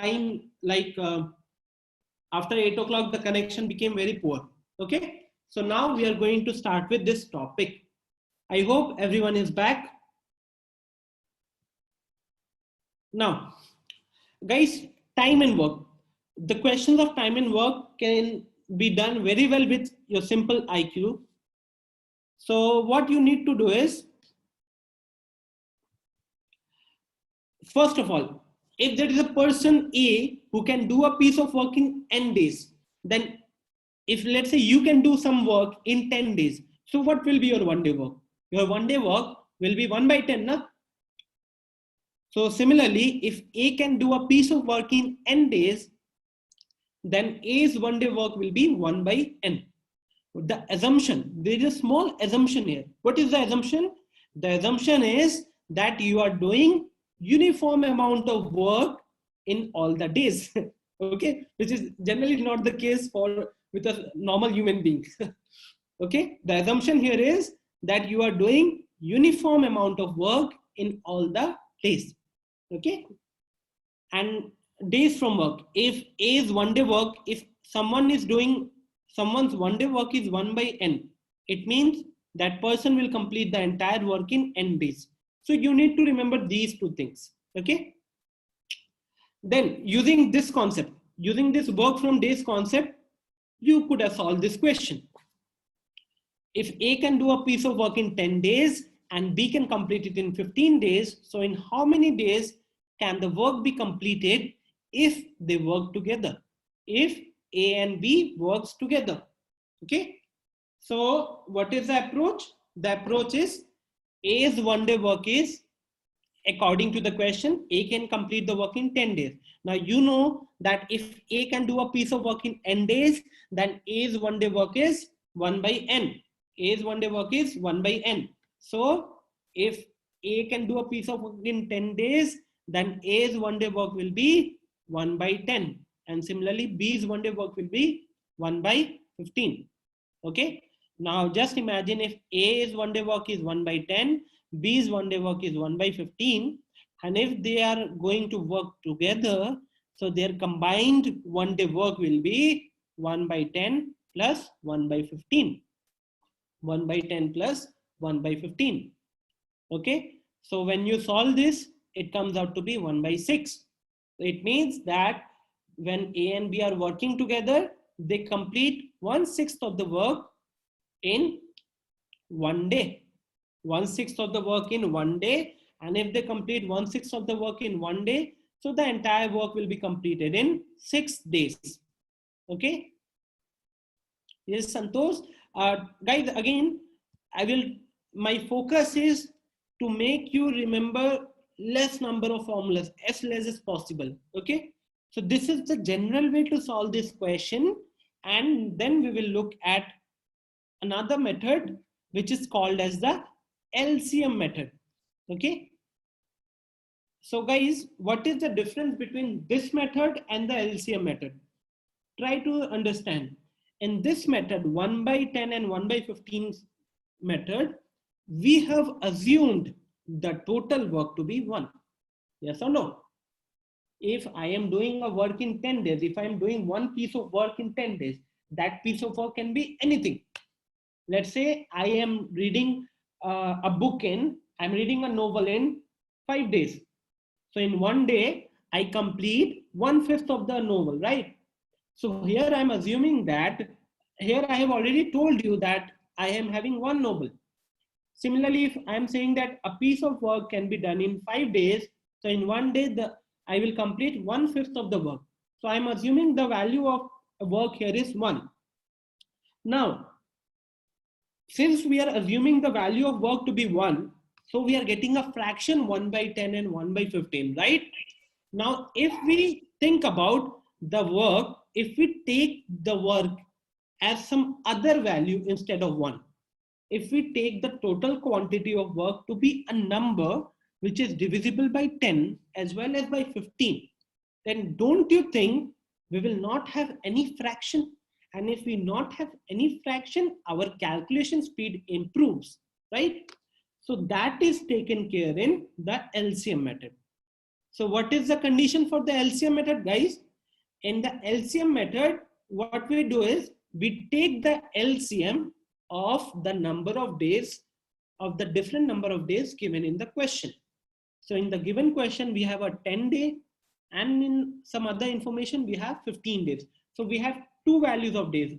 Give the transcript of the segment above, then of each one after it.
time, like after 8 o'clock, the connection became very poor. Okay. So now we are going to start with this topic. I hope everyone is back. Now, guys, time and work. The questions of time and work can be done very well with your simple IQ. So what you need to do is, first of all, if there is a person A who can do a piece of work in n days, then if let's say you can do some work in 10 days, so what will be your one day work? Your one day work will be 1 by 10, na? So similarly, if A can do a piece of work in n days, then A's one day work will be 1 by n. The assumption, there is a small assumption here. What is the assumption? The assumption is that you are doing uniform amount of work in all the days. Okay, which is generally not the case for with a normal human being. Okay, the assumption here is that you are doing uniform amount of work in all the days. Okay, and days from work, if A is one day work, if someone's one day work is 1 by n, it means that person will complete the entire work in n days. So you need to remember these two things. Okay, then using this concept, using this work from days concept, you could have solved this question. If A can do a piece of work in 10 days and B can complete it in 15 days, so in how many days can the work be completed if they work together? If A and B works together. Okay, so what is the approach? The approach is A's one day work is, according to the question, A can complete the work in 10 days. Now you know that if A can do a piece of work in n days, then A's one day work is 1 by n. A's one day work is 1 by n. So if A can do a piece of work in 10 days, then A's one day work will be 1 by 10. And similarly, B's one day work will be 1 by 15. Okay. Now just imagine if A's one day work is 1 by 10, B's one day work is 1 by 15. And if they are going to work together, so their combined one day work will be 1 by 10 plus 1 by 15. 1 by 10 plus 1 by 15. Okay. So when you solve this, it comes out to be 1 by 6. It means that when A and B are working together, they complete 1/6 of the work in one day. 1/6 of the work in one day. And if they complete 1/6 of the work in one day, so the entire work will be completed in 6 days. Okay. Yes, Santosh. Guys, again, my focus is to make you remember less number of formulas, as less as possible. Okay. So this is the general way to solve this question. And then we will look at another method, which is called as the LCM method. Okay. So guys, what is the difference between this method and the LCM method? Try to understand. In this method, 1 by 10 and 1 by 15 method, we have assumed the total work to be 1. Yes or no? If I am doing a work in 10 days, if I am doing one piece of work in 10 days, that piece of work can be anything. Let's say I am reading I'm reading a novel in 5 days. So in one day, I complete 1/5 of the novel, right? So here I'm assuming that, here I have already told you that I am having one novel. Similarly, if I'm saying that a piece of work can be done in 5 days, so in one day, I will complete 1/5 of the work. So I'm assuming the value of work here is 1. Now, since we are assuming the value of work to be 1, so we are getting a fraction 1 by 10 and 1 by 15, right? Now, if we think about the work, if we take the work as some other value instead of 1, if we take the total quantity of work to be a number which is divisible by 10 as well as by 15, then don't you think we will not have any fraction? And if we not have any fraction, our calculation speed improves, right? So that is taken care in the LCM method. So what is the condition for the LCM method, guys? In the LCM method, what we do is we take the LCM of the number of days of the different number of days given in the question. So in the given question, we have a 10-day, and in some other information, we have 15 days. So we have two values of days,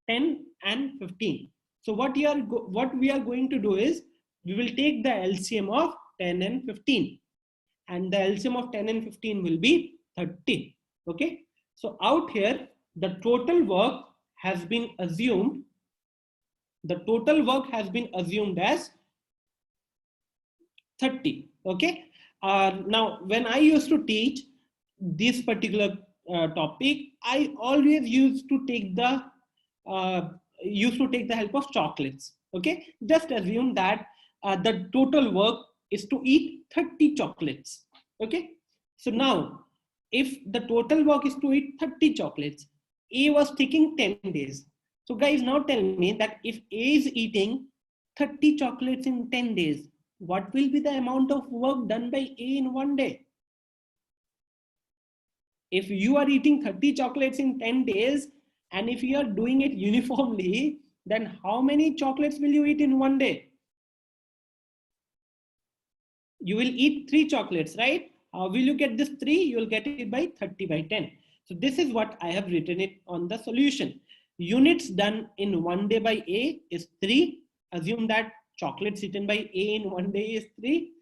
10 and 15. So what we are going to do is we will take the LCM of 10 and 15, and the LCM of 10 and 15 will be 30. Okay. So out here, the total work has been assumed. The total work has been assumed as 30. Okay. Now, when I used to teach this particular topic, I always used to take the help of chocolates. Okay. Just assume that the total work is to eat 30 chocolates. Okay. So now, if the total work is to eat 30 chocolates, A was taking 10 days. So guys, now tell me that if A is eating 30 chocolates in 10 days, what will be the amount of work done by A in one day? If you are eating 30 chocolates in 10 days, and if you are doing it uniformly, then how many chocolates will you eat in one day? You will eat 3 chocolates, right? How will you get this 3? You will get it by 30 by 10. So this is what I have written it on the solution. Units done in one day by A is 3. Assume that chocolates eaten by A in one day is 3.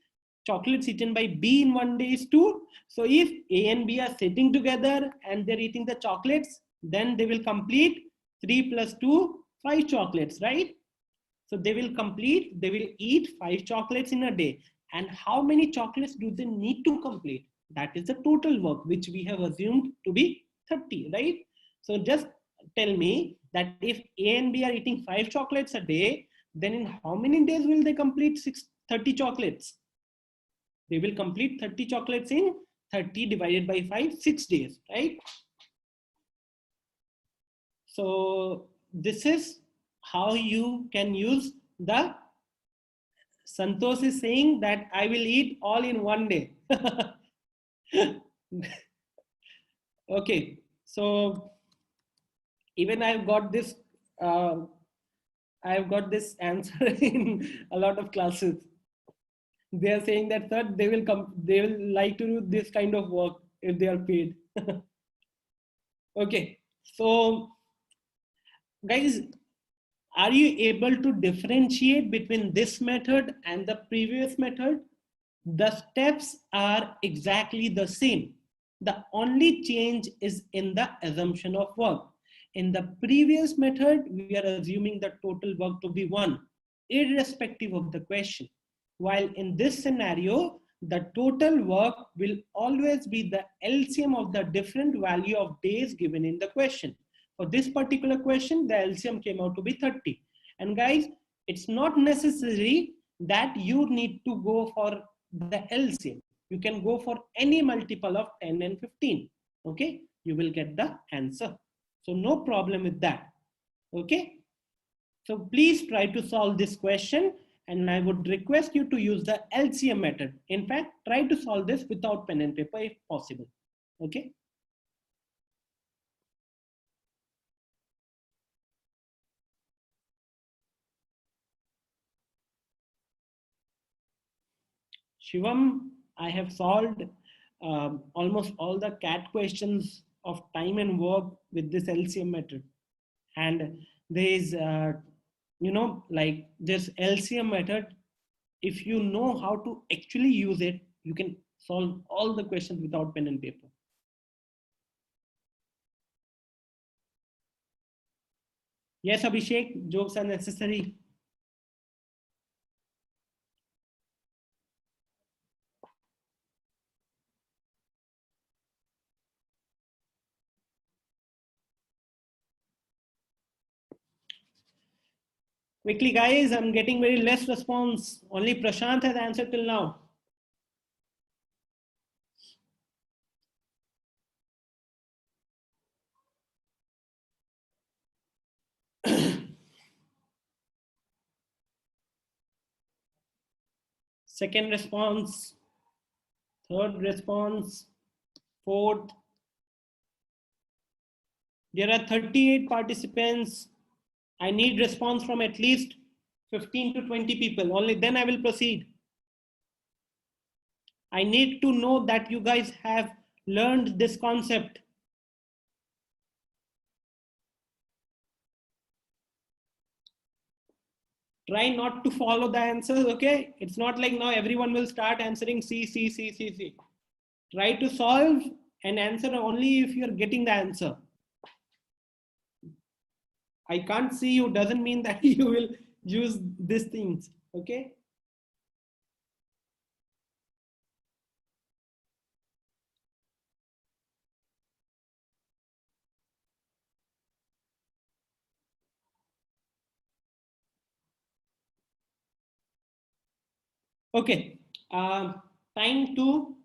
Chocolates eaten by B in one day is 2. So if A and B are sitting together and they're eating the chocolates, then they will complete 3 plus 2, 5 chocolates, right? So they will eat 5 chocolates in a day. And how many chocolates do they need to complete? That is the total work, which we have assumed to be 30, right? So just tell me that if A and B are eating 5 chocolates a day, then in how many days will they complete 30 chocolates? They will complete 30 chocolates in 30 divided by 5, 6 days, right? So this is how you can use the Santosh is saying that I will eat all in one day. Okay, so even uh, I've got this answer in a lot of classes. They are saying that sir, they will like to do this kind of work if they are paid. Okay, so guys, are you able to differentiate between this method and the previous method? The steps are exactly the same. The only change is in the assumption of work. In the previous method, we are assuming the total work to be 1, irrespective of the question. While in this scenario, the total work will always be the LCM of the different value of days given in the question. For this particular question, the LCM came out to be 30. And guys, it's not necessary that you need to go for the LCM. You can go for any multiple of 10 and 15. Okay, you will get the answer. So no problem with that. Okay, so please try to solve this question, and I would request you to use the LCM method. In fact, try to solve this without pen and paper if possible. Okay. Shivam, I have solved almost all the CAT questions of time and work with this LCM method. And there is, like this LCM method, if you know how to actually use it, you can solve all the questions without pen and paper. Yes, Abhishek, jokes are necessary. Quickly, guys, I'm getting very less response. Only Prashant has answered till now. Second response, Third response, fourth. There are 38 participants. I need response from at least 15 to 20 people. Only then I will proceed. I need to know that you guys have learned this concept. Try not to follow the answers, okay? It's not like now everyone will start answering C, C, C, C, C. Try to solve and answer only if you're getting the answer. I can't see you doesn't mean that you will use these things, okay? Okay, time to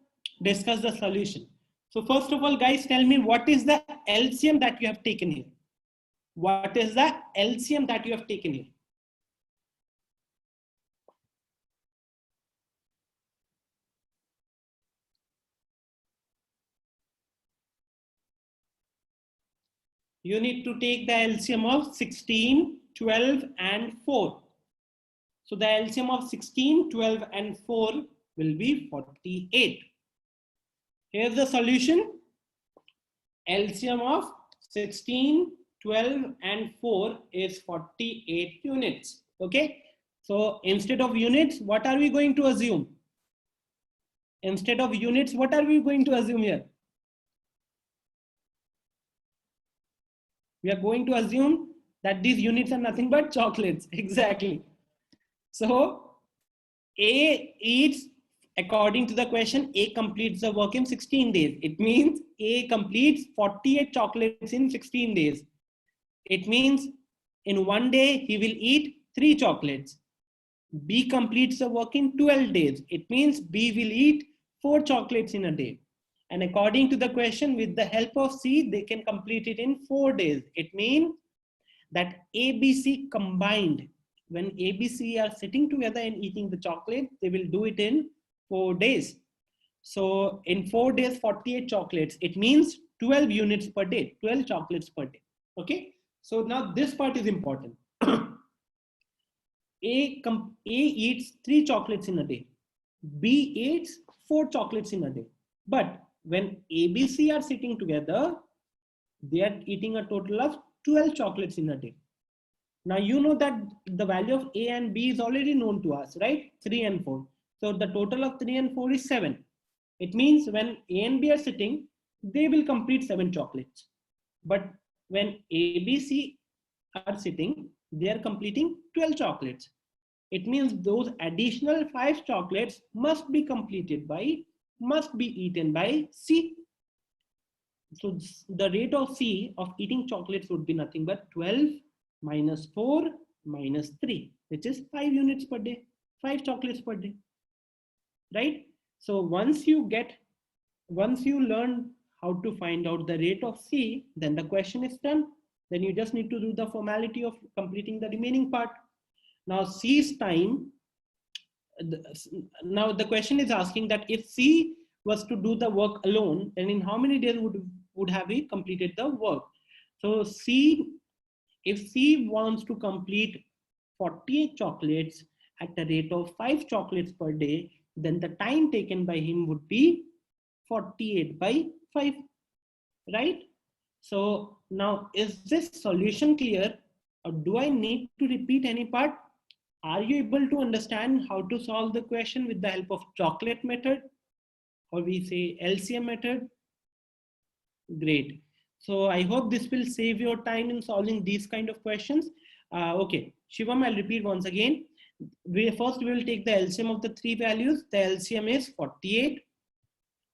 discuss the solution. So first of all, guys, tell me what is the LCM that you have taken here? What is the LCM that you have taken here? You need to take the LCM of 16, 12, and 4. So the LCM of 16, 12, and 4 will be 48. Here's the solution. LCM of 16, 12, and 4 is 48 units. Okay. So instead of units, what are we going to assume? Instead of units, what are we going to assume here? We are going to assume that these units are nothing but chocolates. Exactly. So A eats, according to the question, A completes the work in 16 days. It means A completes 48 chocolates in 16 days. It means in one day he will eat 3 chocolates. B completes the work in 12 days. It means B will eat 4 chocolates in a day. And according to the question, with the help of C, they can complete it in 4 days. It means that ABC combined, when ABC are sitting together and eating the chocolate, they will do it in 4 days. So in 4 days, 48 chocolates, it means 12 units per day, 12 chocolates per day. Okay. So now this part is important. A eats 3 chocolates in a day. B eats 4 chocolates in a day. But when ABC are sitting together, they are eating a total of 12 chocolates in a day. Now you know that the value of A and B is already known to us, right? 3 and 4. So the total of 3 and 4 is 7. It means when A and B are sitting, they will complete 7 chocolates. But when ABC are sitting, they are completing 12 chocolates. It means those additional 5 chocolates must be eaten by C. So the rate of C of eating chocolates would be nothing but 12 minus 4 minus 3, which is 5 units per day, 5 chocolates per day, right? So once you learn how to find out the rate of C, then the question is done. Then you just need to do the formality of completing the remaining part. Now C's time, now the question is asking that if C was to do the work alone, then in how many days would have he completed the work? So if C wants to complete 48 chocolates at the rate of 5 chocolates per day, then the time taken by him would be 48 by 5, right? So now, is this solution clear, or do I need to repeat any part? Are you able to understand how to solve the question with the help of chocolate method, or we say LCM method? Great. So I hope this will save your time in solving these kind of questions. Okay, Shivam, I'll repeat once again. We will take the LCM of the 3 values. The LCM is 48.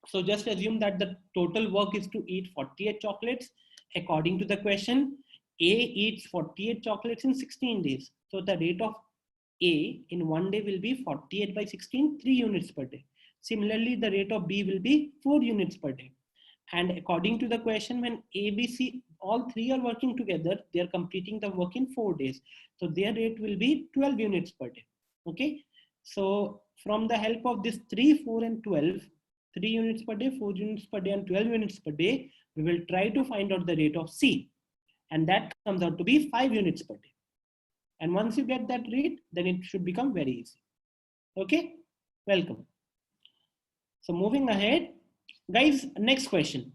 So just assume that the total work is to eat 48 chocolates. According to the question, A eats 48 chocolates in 16 days. So the rate of A in one day will be 48 by 16, 3 units per day. Similarly, the rate of B will be 4 units per day. And according to the question, when A, B, C, all 3 are working together, they are completing the work in 4 days. So their rate will be 12 units per day. Okay. So from the help of this 3, 4, and 12, 3 units per day, 4 units per day, and 12 units per day, we will try to find out the rate of C. And that comes out to be 5 units per day. And once you get that rate, then it should become very easy. Okay, welcome. So moving ahead, guys, next question.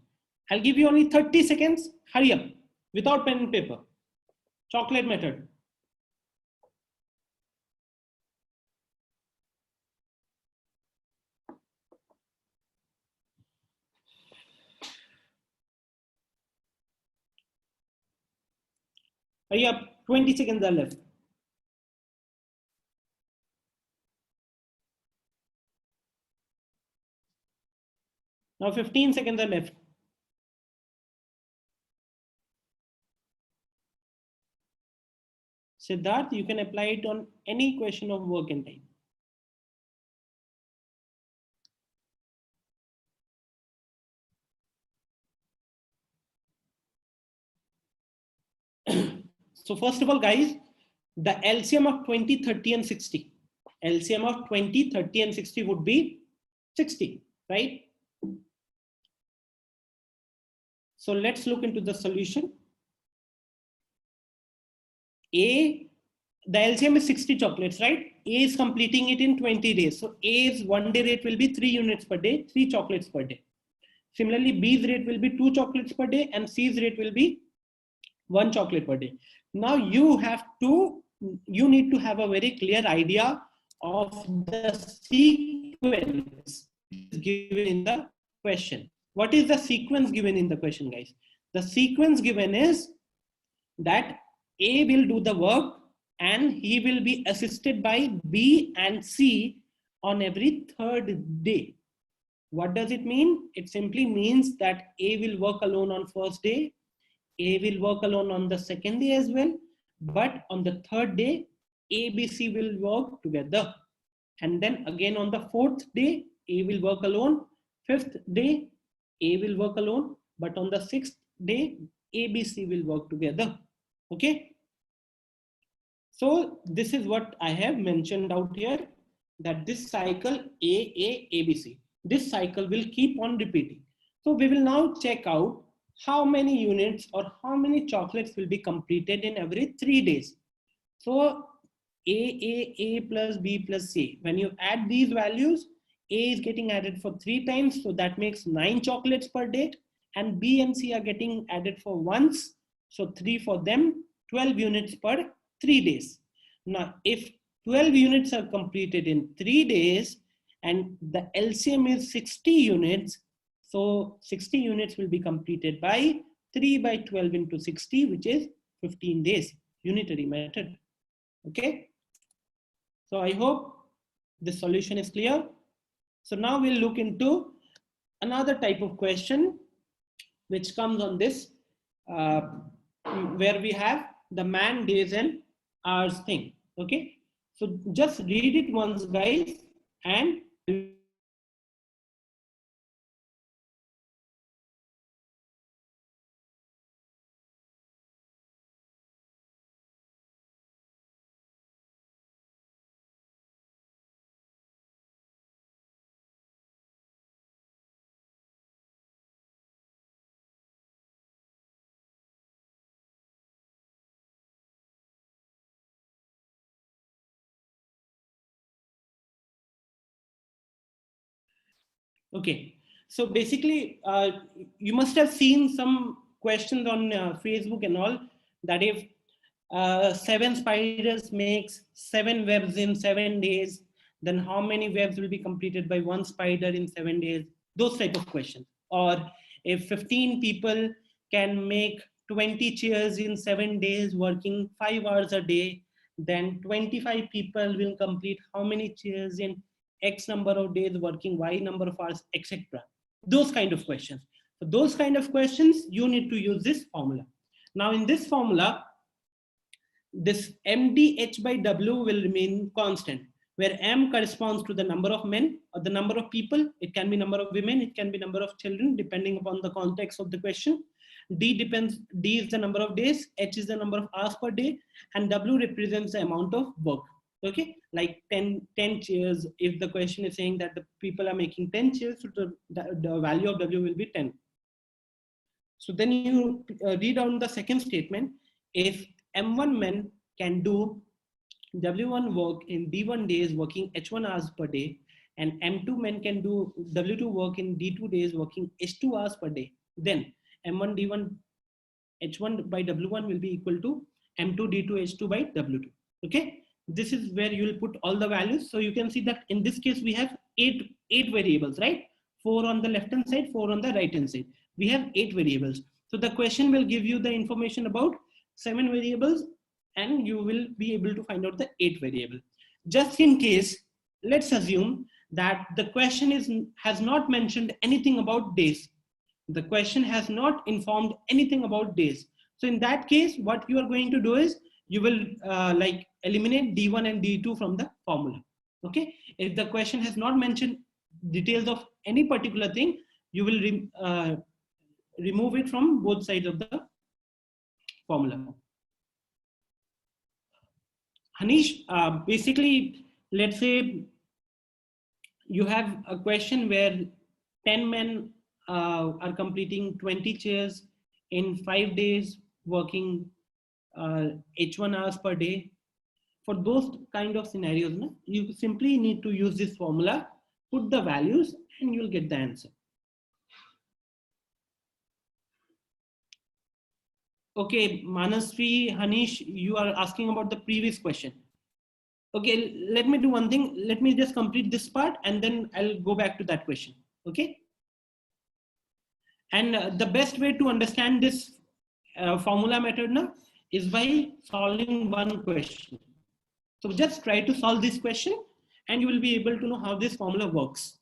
I'll give you only 30 seconds. Hurry up, without pen and paper. Chocolate method. Hurry up, 20 seconds are left. Now 15 seconds are left. Siddharth, you can apply it on any question of work and time. So first of all, guys, the LCM of 20, 30, and 60. LCM of 20, 30, and 60 would be 60, right? So let's look into the solution. The LCM is 60 chocolates, right? A is completing it in 20 days. So A's 1 day rate will be 3 units per day, 3 chocolates per day. Similarly, B's rate will be 2 chocolates per day, and C's rate will be 1 chocolate per day. Now you need to have a very clear idea of the sequence given in the question. What is the sequence given in the question, guys? The sequence given is that A will do the work and he will be assisted by B and C on every third day. What does it mean? It simply means that A will work alone on first day, A will work alone on the second day as well, but on the third day, A, B, C will work together. And then again on the fourth day, A will work alone. Fifth day, A will work alone, but on the sixth day, A, B, C will work together. Okay. So this is what I have mentioned out here, that this cycle ABC, this cycle will keep on repeating. So we will now check out how many units or how many chocolates will be completed in every 3 days. So A plus B plus C. When you add these values, A is getting added for 3 times. So that makes 9 chocolates per day. And B and C are getting added for once. So 3 for them, 12 units per 3 days. Now, if 12 units are completed in 3 days and the LCM is 60 units, so 60 units will be completed by 3 by 12 into 60, which is 15 days, unitary method. Okay. So I hope the solution is clear. So now we'll look into another type of question which comes on this, where we have the man, days, and hours thing. Okay. So just read it once, guys, and okay. So basically, you must have seen some questions on Facebook and all, that if 7 spiders makes 7 webs in 7 days, then how many webs will be completed by 1 spider in 7 days? Those type of questions. Or if 15 people can make 20 chairs in 7 days, working 5 hours a day, then 25 people will complete how many chairs in X number of days, working Y number of hours, etc. Those kind of questions. For those kind of questions, you need to use this formula. Now in this formula, this MDH by W will remain constant, where M corresponds to the number of men or the number of people. It can be number of women, it can be number of children, depending upon the context of the question. D is the number of days, H is the number of hours per day, and W represents the amount of work. Okay, like 10 chairs. If the question is saying that the people are making 10 chairs, so the value of W will be 10. So then you read on the second statement. If M1 men can do W1 work in D1 days working H1 hours per day, and M2 men can do W2 work in D2 days working H2 hours per day, then M1 D1 H1 by W1 will be equal to M2 D2 H2 by W2. Okay, this is where you will put all the values. So you can see that in this case we have eight variables, right? 4 on the left hand side, 4 on the right hand side. We have 8 variables. So the question will give you the information about 7 variables, and you will be able to find out the 8 variable. Just in case, let's assume that the question has not mentioned anything about days. The question has not informed anything about days. So in that case, what you are going to do is you will like eliminate D1 and D2 from the formula. Okay. If the question has not mentioned details of any particular thing, you will remove it from both sides of the formula. Hanish, basically, let's say you have a question where 10 men are completing 20 chairs in 5 days, working H1 hours per day. For those kind of scenarios, you simply need to use this formula, put the values, and you'll get the answer. Okay, Manasvi, Hanish, you are asking about the previous question. Okay, let me do one thing. Let me just complete this part and then I'll go back to that question. Okay. And the best way to understand this formula method is by solving one question. So just try to solve this question and you will be able to know how this formula works.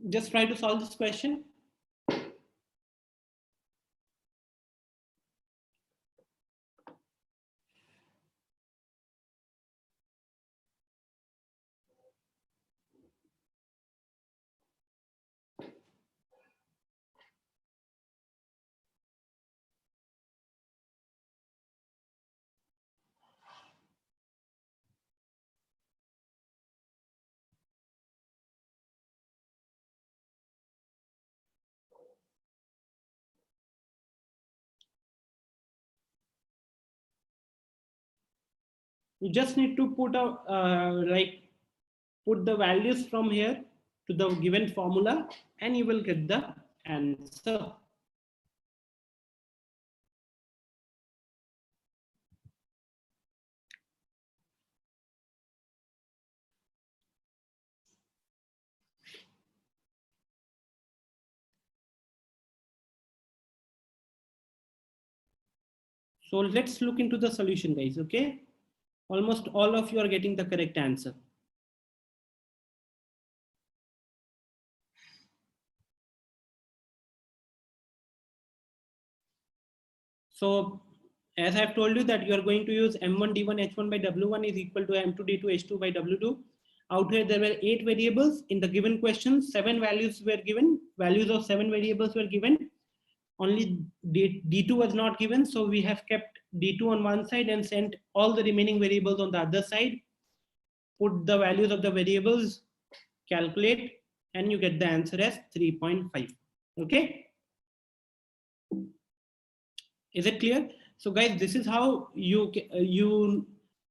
Just try to solve this question. You just need to put put the values from here to the given formula and you will get the answer. So let's look into the solution, guys. Okay, almost all of you are getting the correct answer. So as I've told you that you are going to use M1 D1 H1 by W1 is equal to M2 D2 H2 by W2. Out here there were 8 variables in the given question. 7 values were given. Values of 7 variables were given. Only D2 was not given, so we have kept D2 on one side and sent all the remaining variables on the other side. Put the values of the variables, calculate, and you get the answer as 3.5. Okay. Is it clear? So guys, this is how you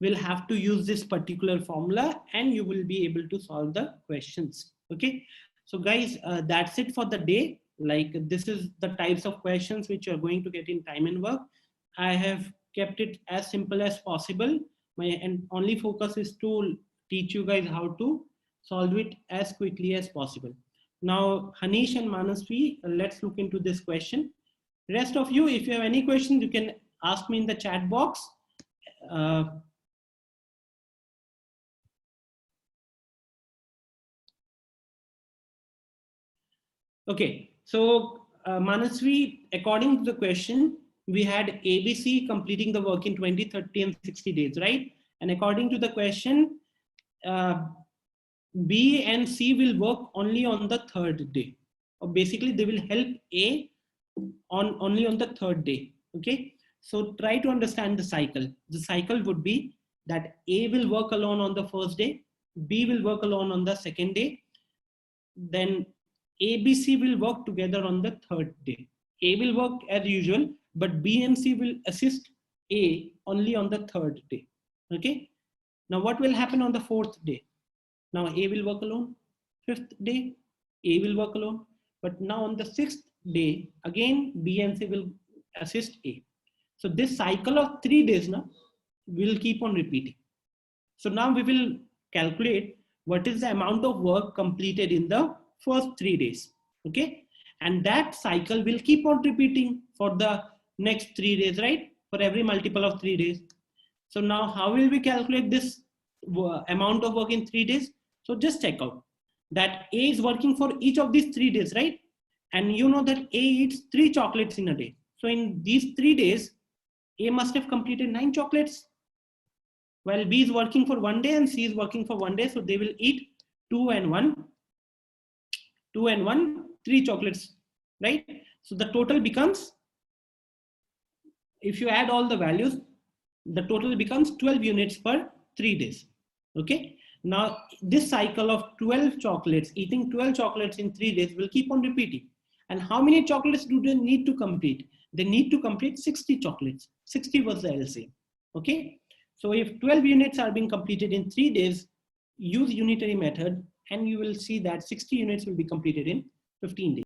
will have to use this particular formula and you will be able to solve the questions. Okay. So guys, that's it for the day. Like this is the types of questions which you're going to get in time and work. I have kept it as simple as possible. My only focus is to teach you guys how to solve it as quickly as possible. Now, Hanish and Manasvi, let's look into this question. Rest of you, if you have any questions, you can ask me in the chat box. Okay, so Manasvi, according to the question, we had ABC completing the work in 20, 30, and 60 days, right? And according to the question, B and C will work only on the third day. Or basically, they will help A only on the third day. Okay, so try to understand the cycle. The cycle would be that A will work alone on the first day, B will work alone on the second day, then ABC will work together on the third day. A will work as usual, but B and C will assist A only on the third day. Okay, now what will happen on the fourth day? Now A will work alone. Fifth day, A will work alone. But now on the sixth day, again B and C will assist A. So this cycle of 3 days now will keep on repeating. So now we will calculate what is the amount of work completed in the first 3 days. Okay, and that cycle will keep on repeating for the next 3 days, right? For every multiple of 3 days. So now how will we calculate this amount of work in 3 days? So just check out that A is working for each of these 3 days, right? And you know that A eats 3 chocolates in a day. So in these 3 days, A must have completed 9 chocolates. While B is working for 1 day and C is working for 1 day. So they will eat 2 and 1, 3 chocolates, right? So the total becomes, if you add all the values, the total becomes 12 units per 3 days. Okay, now this cycle of 12 chocolates, eating 12 chocolates in 3 days will keep on repeating. And how many chocolates do they need to complete? They need to complete 60 chocolates. 60 was the LCM. Okay, so if 12 units are being completed in 3 days, use unitary method and you will see that 60 units will be completed in 15 days.